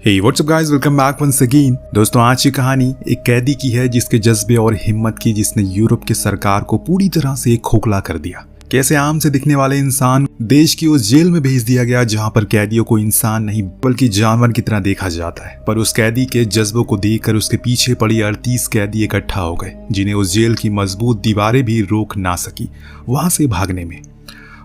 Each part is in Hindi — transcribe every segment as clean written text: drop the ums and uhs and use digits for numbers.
हे WhatsApp guys, welcome back once again. दोस्तों, आज की कहानी एक कैदी की है जिसके जज्बे और हिम्मत की जिसने यूरोप की सरकार को पूरी तरह से खोखला कर दिया। कैसे आम से दिखने वाले इंसान देश की उस जेल में भेज दिया गया जहां पर कैदियों को इंसान नहीं बल्कि जानवर की तरह देखा जाता है। पर उस कैदी के जज्बों को देखकर उसके पीछे पड़ी 38 कैदी इकट्ठा हो गए जिन्हें उस जेल की मजबूत दीवारें भी रोक ना सकी वहां से भागने में।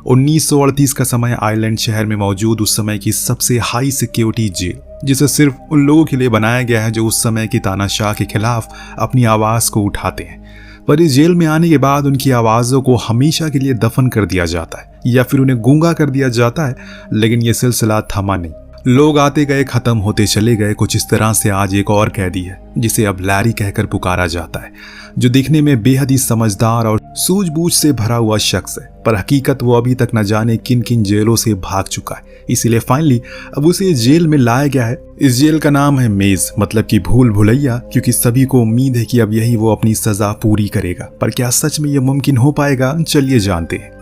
1938 का समय आयरलैंड शहर में मौजूद उस समय की सबसे हाई सिक्योरिटी जेल, जिसे सिर्फ उन लोगों के लिए बनाया गया है जो उस समय की तानाशाह के खिलाफ अपनी आवाज को उठाते हैं। पर इस जेल में आने के बाद उनकी आवाजों को हमेशा के लिए दफन कर दिया जाता है या फिर उन्हें गूंगा कर दिया जाता है। लेकिन यह सिलसिला थमा नहीं, लोग आते गए, खत्म होते चले गए। कुछ इस तरह से आज एक और कैदी है जिसे अब लैरी कहकर पुकारा जाता है, जो दिखने में बेहद ही समझदार और सूझबूझ से भरा हुआ शख्स है। पर हकीकत वो अभी तक न जाने किन किन जेलों से भाग चुका है। इसीलिए फाइनली अब उसे जेल में लाया गया है। इस जेल का नाम है मेज, मतलब कि भूल भुलैया, क्योंकि सभी को उम्मीद है कि अब यही वो अपनी सजा पूरी करेगा। पर क्या सच में यह मुमकिन हो पाएगा? चलिए जानते हैं।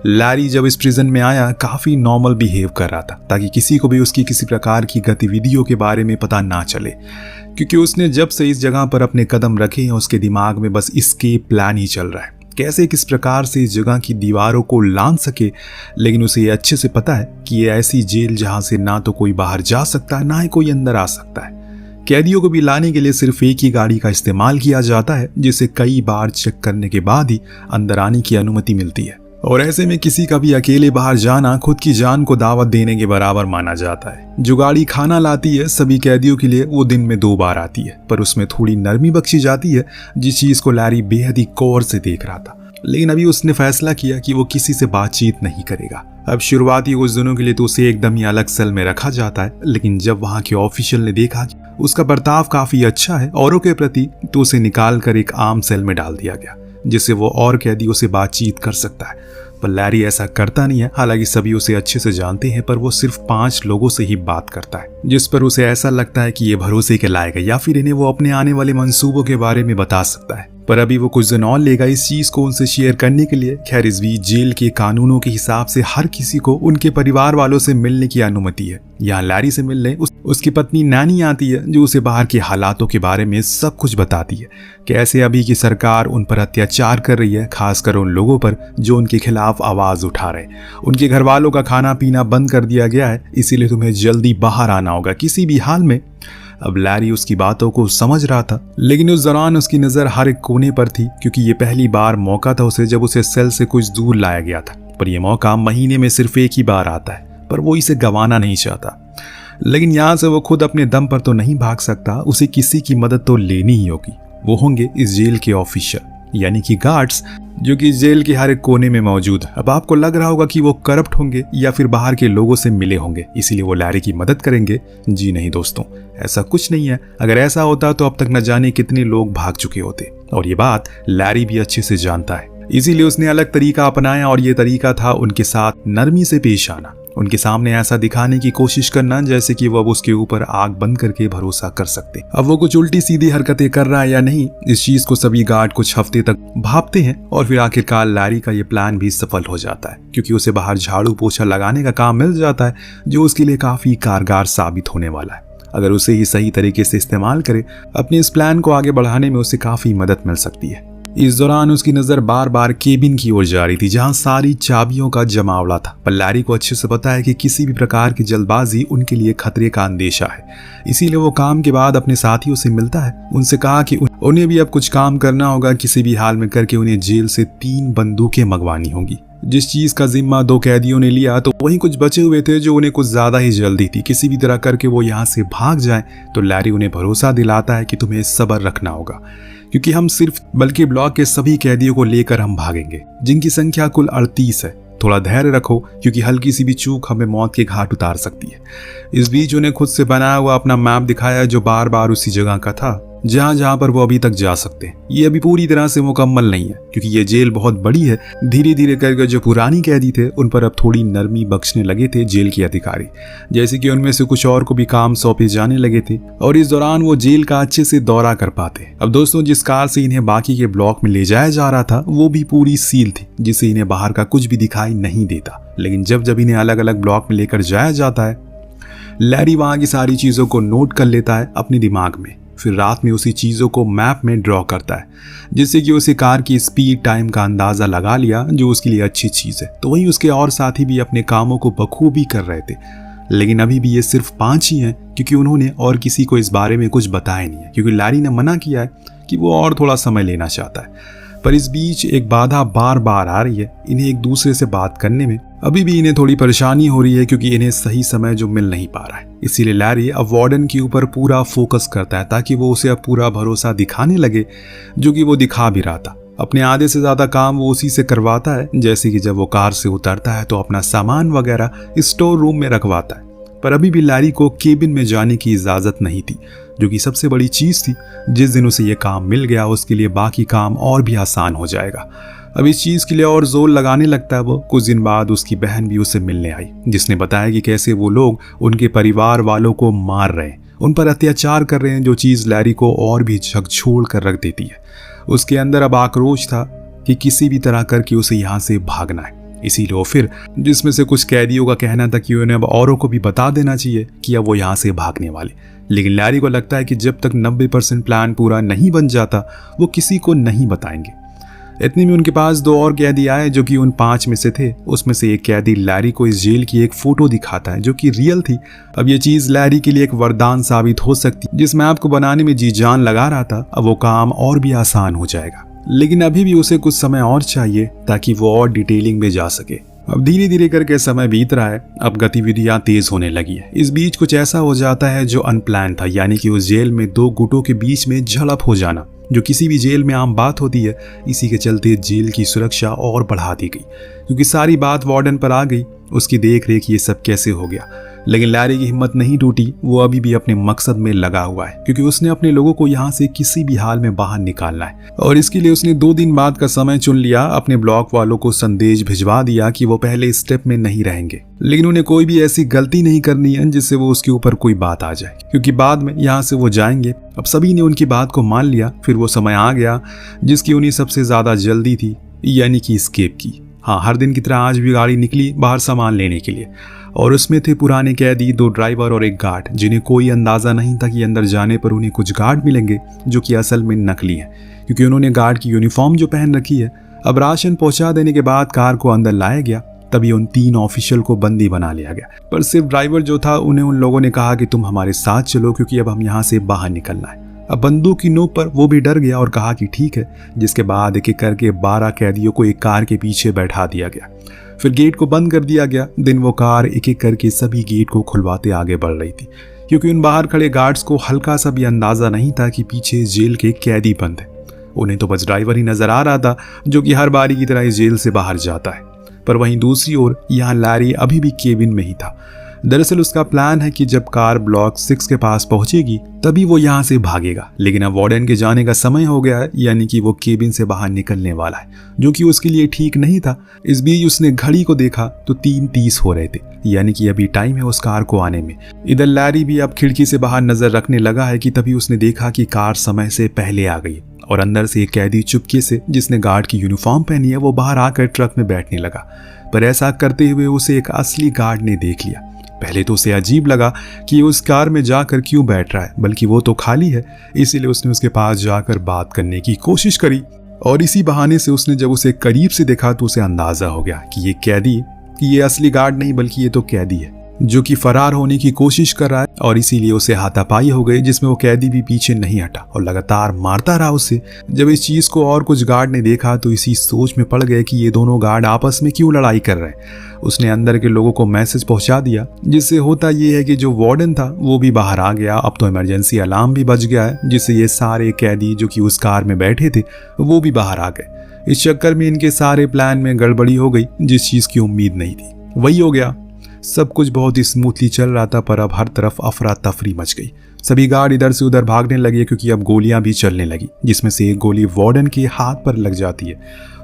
लैरी जब इस प्रिजन में आया काफी नॉर्मल बिहेव कर रहा था ताकि किसी को भी उसकी किसी प्रकार की गतिविधियों के बारे में पता ना चले, क्योंकि उसने जब से इस जगह पर अपने कदम रखे हैं उसके दिमाग में बस एस्केप प्लान ही चल रहा है, कैसे किस प्रकार से इस जगह की दीवारों को लांघ सके। लेकिन उसे ये अच्छे से पता है कि ये ऐसी जेल जहां से ना तो कोई बाहर जा सकता है ना ही कोई अंदर आ सकता है। कैदियों को भी लाने के लिए सिर्फ एक ही गाड़ी का इस्तेमाल किया जाता है जिसे कई बार चेक करने के बाद ही अंदर आने की अनुमति मिलती है। और ऐसे में किसी का भी अकेले बाहर जाना खुद की जान को दावत देने के बराबर माना जाता है। जो गाड़ी खाना लाती है सभी कैदियों के लिए वो दिन में 2 बार आती है, पर उसमें थोड़ी नरमी बख्शी जाती है, जिस चीज को लैरी बेहद ही गौर से देख रहा था। लेकिन अभी उसने फैसला किया कि वो किसी से बातचीत नहीं करेगा। अब शुरुआती कुछ दिनों के लिए तो उसे एकदम ही अलग सेल में रखा जाता है, लेकिन जब वहां के ऑफिशियल ने देखा कि उसका बर्ताव काफी अच्छा है औरों के प्रति, तो उसे निकाल कर एक आम सेल में डाल दिया गया जिससे वो और कैदियों से बातचीत कर सकता है। पर लैरी ऐसा करता नहीं है। हालांकि सभी उसे अच्छे से जानते हैं, पर वो सिर्फ 5 लोगों से ही बात करता है जिस पर उसे ऐसा लगता है कि ये भरोसे के लायक है या फिर इन्हें वो अपने आने वाले मंसूबों के बारे में बता सकता है। पर अभी वो कुछ दिन और लेगा इस चीज को उनसे शेयर करने के लिए। खैर, इस बीच जेल के कानूनों के हिसाब से हर किसी को उनके परिवार वालों से मिलने की अनुमति है। यहाँ लैरी से मिलने उसकी पत्नी नैनी आती है, जो उसे बाहर के हालातों के बारे में सब कुछ बताती है, कैसे अभी की सरकार उन पर अत्याचार कर रही है, खासकर उन लोगों पर जो उनके खिलाफ आवाज उठा रहे हैं। उनके घर वालों का खाना पीना बंद कर दिया गया है, इसीलिए तुम्हें जल्दी बाहर आना होगा किसी भी हाल में। अब लैरी उसकी बातों को समझ रहा था, लेकिन उस दौरान उसकी नजर हर एक कोने पर थी, क्योंकि ये पहली बार मौका था उसे जब उसे सेल से कुछ दूर लाया गया था। पर यह मौका महीने में सिर्फ एक ही बार आता है, पर वो इसे गंवाना नहीं चाहता। लेकिन यहाँ से वो खुद अपने दम पर तो नहीं भाग सकता, उसे किसी की मदद तो लेनी ही होगी। वो होंगे इस जेल के ऑफिसर, यानी कि गार्ड्स, जो कि जेल के हर एक कोने में मौजूद है। अब आपको लग रहा होगा कि वो करप्ट होंगे या फिर बाहर के लोगों से मिले होंगे इसीलिए वो लैरी की मदद करेंगे। जी नहीं दोस्तों, ऐसा कुछ नहीं है। अगर ऐसा होता तो अब तक न जाने कितने लोग भाग चुके होते, और ये बात लैरी भी अच्छे से जानता है। इसीलिए उसने अलग तरीका अपनाया, और ये तरीका था उनके साथ नरमी से पेश आना, उनके सामने ऐसा दिखाने की कोशिश करना जैसे कि वो अब उसके ऊपर आग बंद करके भरोसा कर सकते। अब वो कुछ उल्टी सीधी हरकतें कर रहा है या नहीं, इस चीज को सभी गार्ड कुछ हफ्ते तक भांपते हैं, और फिर आखिरकार लैरी का ये प्लान भी सफल हो जाता है, क्योंकि उसे बाहर झाड़ू पोछा लगाने का काम मिल जाता है, जो उसके लिए काफी कारगर साबित होने वाला है। अगर उसे ही सही तरीके से इस्तेमाल करे, अपने इस प्लान को आगे बढ़ाने में उसे काफी मदद मिल सकती है। इस दौरान उसकी नजर बार बार केबिन की ओर जा रही थी जहां सारी चाबियों का जमावड़ा था। पर लैरी को अच्छे से पता है कि किसी भी प्रकार की जल्दबाजी उनके लिए खतरे का अंदेशा है, इसीलिए वो काम के बाद अपने साथियों से मिलता है। उनसे कहा कि उन्हें भी अब कुछ काम करना होगा, किसी भी हाल में करके उन्हें जेल से 3 बंदूकें मंगवानी होंगी। जिस चीज का जिम्मा 2 कैदियों ने लिया, तो वहीं कुछ बचे हुए थे जो उन्हें कुछ ज्यादा ही जल्दी थी, किसी भी तरह करके वो यहाँ से भाग जाएं। तो लैरी उन्हें भरोसा दिलाता है कि तुम्हें सब्र रखना होगा, क्योंकि हम सिर्फ बल्कि ब्लॉक के सभी कैदियों को लेकर हम भागेंगे, जिनकी संख्या कुल 38 है। थोड़ा धैर्य रखो, क्योंकि हल्की सी भी चूक हमें मौत के घाट उतार सकती है। इस बीच उन्हें खुद से बनाया हुआ अपना मैप दिखाया, जो बार बार उसी जगह का था जहां जहां पर वो अभी तक जा सकते हैं। ये अभी पूरी तरह से मुकम्मल नहीं है, क्योंकि ये जेल बहुत बड़ी है। धीरे धीरे करके जो पुरानी कैदी थे उन पर अब थोड़ी नरमी बख्शने लगे थे जेल के अधिकारी, जैसे कि उनमें से कुछ और को भी काम सौंपे जाने लगे थे, और इस दौरान वो जेल का अच्छे से दौरा कर पाते। अब दोस्तों, जिस कार से इन्हें बाकी के ब्लॉक में ले जाया जा रहा था वो भी पूरी सील थी, जिससे इन्हें बाहर का कुछ भी दिखाई नहीं देता। लेकिन जब जब इन्हें अलग अलग ब्लॉक में लेकर जाया जाता है, लैरी वहाँ की सारी चीज़ों को नोट कर लेता है अपने दिमाग में, फिर रात में उसी चीज़ों को मैप में ड्रॉ करता है, जिससे कि उसे कार की स्पीड टाइम का अंदाज़ा लगा लिया, जो उसके लिए अच्छी चीज़ है। तो वहीं उसके और साथी भी अपने कामों को बखूबी कर रहे थे, लेकिन अभी भी ये सिर्फ 5 ही हैं, क्योंकि उन्होंने और किसी को इस बारे में कुछ बताया नहीं है, क्योंकि लैरी ने मना किया है कि वो और थोड़ा समय लेना चाहता है। पर इस बीच एक बाधा बार बार आ रही है इन्हें एक दूसरे से बात करने में। अभी भी इन्हें थोड़ी परेशानी हो रही है, क्योंकि इन्हें सही समय जो मिल नहीं पा रहा है। इसीलिए लैरी अब वार्डन के ऊपर पूरा फोकस करता है, ताकि वो उसे अब पूरा भरोसा दिखाने लगे, जो कि वो दिखा भी रहा था। अपने आधे से ज़्यादा काम वो उसी से करवाता है, जैसे कि जब वो कार से उतरता है तो अपना सामान वगैरह स्टोर रूम में रखवाता है। पर अभी भी लैरी को केबिन में जाने की इजाज़त नहीं थी, जो कि सबसे बड़ी चीज़ थी। जिस दिन उसे ये काम मिल गया, उसके लिए बाकी काम और भी आसान हो जाएगा। अब इस चीज़ के लिए और जोर लगाने लगता है वो। कुछ दिन बाद उसकी बहन भी उसे मिलने आई, जिसने बताया कि कैसे वो लोग उनके परिवार वालों को मार रहे हैं, उन पर अत्याचार कर रहे हैं, जो चीज़ लैरी को और भी झकझोर कर रख देती है। उसके अंदर अब आक्रोश था कि किसी भी तरह करके उसे यहाँ से भागना है। इसीलिए वो फिर, जिसमें से कुछ कैदियों का कहना था कि उन्हें अब औरों को भी बता देना चाहिए कि अब वो यहाँ से भागने वाले, लेकिन लैरी को लगता है कि जब तक 90% प्लान पूरा नहीं बन जाता, वो किसी को नहीं बताएंगे। इतने में उनके पास 2 और कैदी आए, जो कि उन 5 में से थे। उसमें से एक कैदी लैरी को इस जेल की एक फोटो दिखाता है, जो कि रियल थी। अब ये चीज़ लैरी के लिए एक वरदान साबित हो सकती, जिस मैप को बनाने में जी जान लगा रहा था। अब वो काम और भी आसान हो जाएगा, लेकिन अभी भी उसे कुछ समय और चाहिए, ताकि वो और डिटेलिंग में जा सके। अब धीरे धीरे करके समय बीत रहा है, अब गतिविधियां तेज होने लगी है। इस बीच कुछ ऐसा हो जाता है जो अनप्लान था, यानी कि उस जेल में 2 गुटों के बीच में झड़प हो जाना, जो किसी भी जेल में आम बात होती है। इसी के चलते जेल की सुरक्षा और बढ़ा दी गई, क्योंकि सारी बात वार्डन पर आ गई, उसकी देख रेख ये सब कैसे हो गया। लेकिन लैरी की हिम्मत नहीं टूटी, वो अभी भी अपने मकसद में लगा हुआ है, क्योंकि उसने अपने लोगों को यहाँ से किसी भी हाल में बाहर निकालना है। और इसके लिए उसने 2 दिन बाद का समय चुन लिया। अपने ब्लॉक वालों को संदेश भिजवा दिया कि वो पहले स्टेप में नहीं रहेंगे, लेकिन उन्हें कोई भी ऐसी गलती नहीं करनी है जिससे वो उसके ऊपर कोई बात आ जाए, क्योंकि बाद में यहाँ से वो जाएंगे। अब सभी ने उनकी बात को मान लिया। फिर वो समय आ गया जिसकी उन्हें सबसे ज्यादा जल्दी थी, यानी कि एस्केप की। हाँ, हर दिन की तरह आज भी गाड़ी निकली बाहर सामान लेने के लिए, और उसमें थे पुराने कैदी, 2 ड्राइवर और एक गार्ड, जिन्हें कोई अंदाजा नहीं था कि अंदर जाने पर उन्हें कुछ गार्ड मिलेंगे, जो कि असल में नकली हैं, क्योंकि उन्होंने गार्ड की यूनिफॉर्म जो पहन रखी है। अब राशन पहुंचा देने के बाद कार को अंदर लाया गया, तभी उन 3 ऑफिशियल को बंदी बना लिया गया। पर सिर्फ ड्राइवर जो था, उन्हें उन लोगों ने कहा कि तुम हमारे साथ चलो, क्योंकि अब हम यहाँ से बाहर निकलना है। अब बंदूक की नोक पर वो भी डर गया और कहा कि ठीक है, जिसके बाद एक एक करके 12 कैदियों को एक कार के पीछे बैठा दिया गया। फिर गेट को बंद कर दिया गया। दिन वो कार एक एक करके सभी गेट को खुलवाते आगे बढ़ रही थी, क्योंकि उन बाहर खड़े गार्ड्स को हल्का सा भी अंदाजा नहीं था कि पीछे जेल के कैदी बंद है। उन्हें तो बस ड्राइवर ही नजर आ रहा था, जो कि हर बारी की तरह इस जेल से बाहर जाता है। पर वहीं दूसरी ओर यहाँ लैरी अभी भी केबिन में ही था। दरअसल उसका प्लान है कि जब कार ब्लॉक 6 के पास पहुंचेगी तभी वो यहाँ से भागेगा, लेकिन अब वार्डन के जाने का समय हो गया है, यानी कि वो केबिन से बाहर निकलने वाला है, जो कि उसके लिए ठीक नहीं था। इस बीच उसने घड़ी को देखा तो 3:30 हो रहे थे, यानी कि अभी टाइम है उस कार को आने में। इधर लैरी भी अब खिड़की से बाहर नजर रखने लगा है कि तभी उसने देखा कि कार समय से पहले आ गई, और अंदर से एक कैदी चुपके से, जिसने गार्ड की यूनिफॉर्म पहनी है, वो बाहर आकर ट्रक में बैठने लगा। पर ऐसा करते हुए उसे एक असली गार्ड ने देख लिया। पहले तो उसे अजीब लगा कि उस कार में जाकर क्यों बैठ रहा है, बल्कि वो तो खाली है। इसीलिए उसने उसके पास जाकर बात करने की कोशिश करी, और इसी बहाने से उसने जब उसे करीब से देखा तो उसे अंदाजा हो गया कि ये कैदी, कि ये असली गार्ड नहीं बल्कि ये तो कैदी है, जो कि फरार होने की कोशिश कर रहा है। और इसीलिए उसे हाथापाई हो गई, जिसमें वो कैदी भी पीछे नहीं हटा और लगातार मारता रहा उसे। जब इस चीज को और कुछ गार्ड ने देखा तो इसी सोच में पड़ गए कि ये दोनों गार्ड आपस में क्यों लड़ाई कर रहे हैं। उसने अंदर के लोगों को मैसेज पहुंचा दिया, जिससे होता ये है कि जो वार्डन था वो भी बाहर आ गया। अब तो इमरजेंसी अलार्म भी बज गया है, जिससे ये सारे कैदी जो कि उस कार में बैठे थे वो भी बाहर आ गए। इस चक्कर में इनके सारे प्लान में गड़बड़ी हो गई, जिस चीज की उम्मीद नहीं थी वही हो गया। सब कुछ बहुत ही स्मूथली चल रहा था, पर अब हर तरफ अफरा तफरी मच गई। सभी गार्ड इधर से उधर भागने लगे, क्योंकि अब गोलियां भी चलने लगी, जिसमें से एक गोली वार्डन के हाथ पर लग जाती है,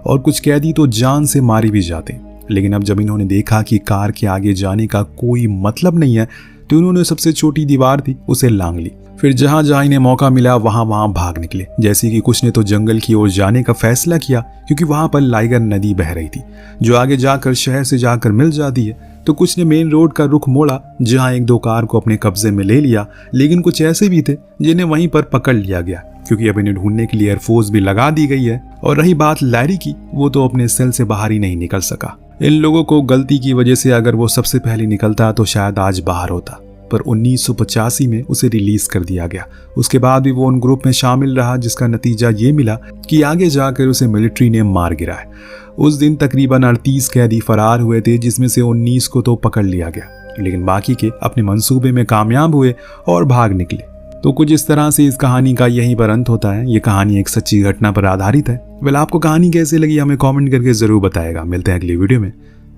और कुछ कैदी तो जान से मारे भी जाते हैं। लेकिन अब जब इन्होंने देखा कि कार के आगे जाने का कोई मतलब नहीं है, तो उन्होंने सबसे छोटी दीवार थी उसे लांग ली। फिर जहां जहां इन्हें मौका मिला वहां भाग निकले। जैसे कि कुछ ने तो जंगल की ओर जाने का फैसला किया, क्योंकि वहां पर लाइगर नदी बह रही थी, जो आगे जाकर शहर से जाकर मिल जाती है। तो कुछ ने मेन रोड का रुख मोड़ा, जहां एक दो कार को अपने कब्जे में ले लिया, लेकिन कुछ ऐसे भी थे जिन्हें वहीं पर पकड़ लिया गया, क्योंकि अब इन्हें ढूंढने के लिए एयरफोर्स भी लगा दी गई है। और रही बात लैरी की, वो तो अपने सेल से बाहर ही नहीं निकल सका। इन लोगों को गलती की वजह से अगर वो सबसे पहले निकलता तो शायद आज बाहर होता, पर 1985 में उसे रिलीज कर दिया गया। उसके बाद भी वो उन ग्रुप में शामिल रहा, जिसका नतीजा ये मिला कि आगे जाकर उसे मिलिट्री ने मार गिराया। उस दिन तकरीबन 38 कैदी फरार हुए थे, जिसमें से 19 को तो पकड़ लिया गया, लेकिन बाकी के अपने मंसूबे में कामयाब हुए और भाग निकले। तो कुछ इस तरह से इस कहानी का यहीं पर अंत होता है। ये कहानी एक सच्ची घटना पर आधारित है। वेल, आपको कहानी कैसी लगी हमें कमेंट करके जरूर बताएगा। मिलते हैं अगली वीडियो में।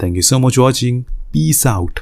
Thank you so much watching. Peace out.